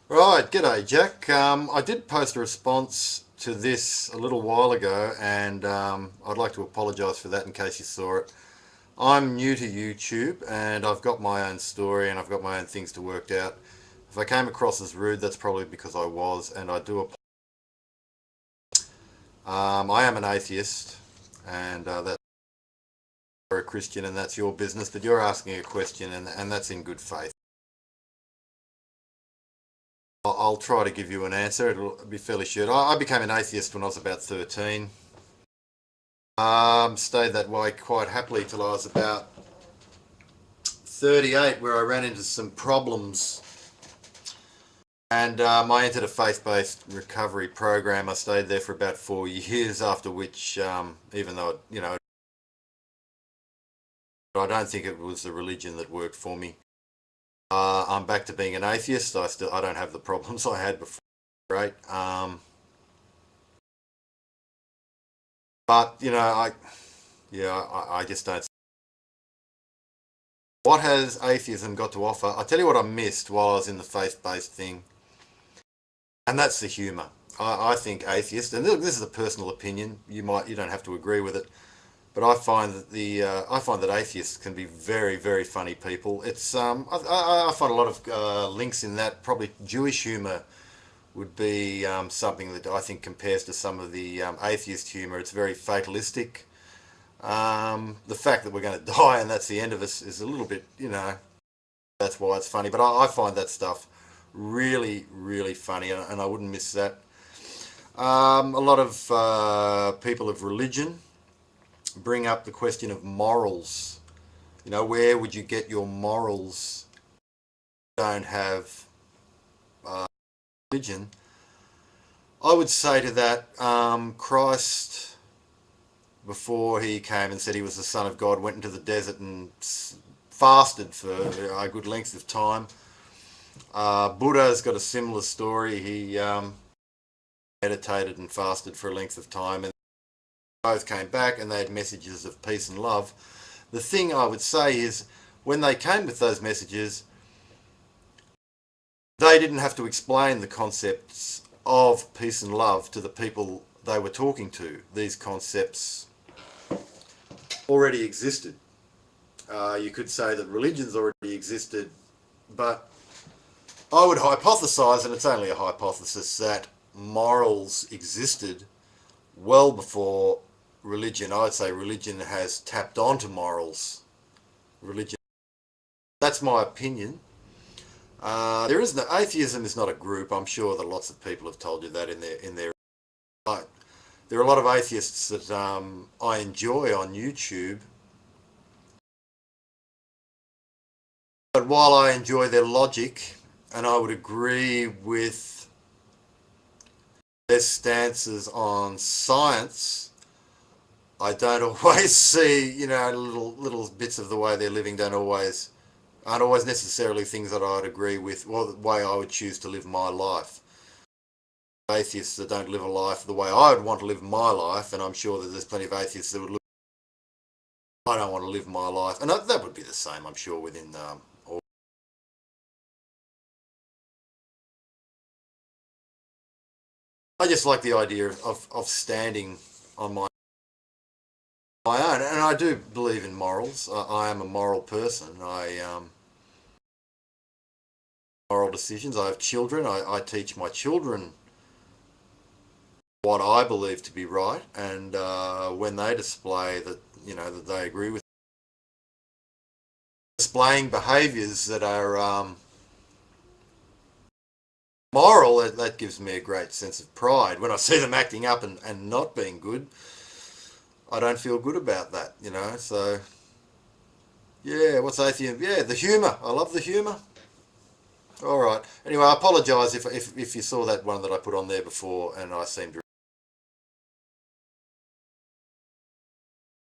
Right, g'day Jack. I did post a response to this a little while ago, and I'd like to apologise for that in case you saw it. I'm new to YouTube, and I've got my own story, and I've got my own things to work out. If I came across as rude, that's probably because I was, and I do. I am an atheist, and that's a Christian, and that's your business. But you're asking a question, and that's in good faith. I'll try to give you an answer. It'll be fairly short. I became an atheist when I was about 13. Stayed that way quite happily till I was about 38, where I ran into some problems, and I entered a faith-based recovery program. I stayed there for about 4 years, after which, even though I don't think it was the religion that worked for me. I'm back to being an atheist. I don't have the problems I had before. Right. But I just don't. What has atheism got to offer? I'll tell you what I missed while I was in the faith-based thing, and that's the humour. I think atheists, and this is a personal opinion. You don't have to agree with it, but I find that atheists can be very, very funny people. I find a lot of links in that. Probably Jewish humour would be something that I think compares to some of the atheist humour. It's very fatalistic. The fact that we're going to die and that's the end of us is a little bit, that's why it's funny. But I find that stuff really, really funny, and I wouldn't miss that. A lot of people of religion bring up the question of morals. Where would you get your morals? Don't have religion. I would say to that, Christ, before he came and said he was the Son of God, went into the desert and fasted for a good length of time. Buddha's got a similar story. He meditated and fasted for a length of time, and both came back and they had messages of peace and love. The thing I would say is, when they came with those messages, they didn't have to explain the concepts of peace and love to the people they were talking to. These concepts already existed. You could say that religions already existed, but I would hypothesize, and it's only a hypothesis, that morals existed well before religion. I would say religion has tapped onto morals. Religion. That's my opinion. Atheism is not a group. I'm sure that lots of people have told you that in their. There are a lot of atheists that I enjoy on YouTube. But while I enjoy their logic, and I would agree with their stances on science, I don't always see, little bits of the way they're living aren't always necessarily things that I'd agree with, or the way I would choose to live my life. Atheists that don't live a life the way I would want to live my life, and I'm sure that there's plenty of atheists that would look, I don't want to live my life, and that would be the same, I'm sure, within all. I just like the idea of standing on my own, and I do believe in morals. I am a moral person. Moral decisions. I have children. I teach my children what I believe to be right, and when they display that they agree with, displaying behaviours that are moral, that gives me a great sense of pride. When I see them acting up and not being good, I don't feel good about that, so yeah. What's atheism? Yeah, the humour. I love the humour. All right. Anyway, I apologise if you saw that one that I put on there before and I seemed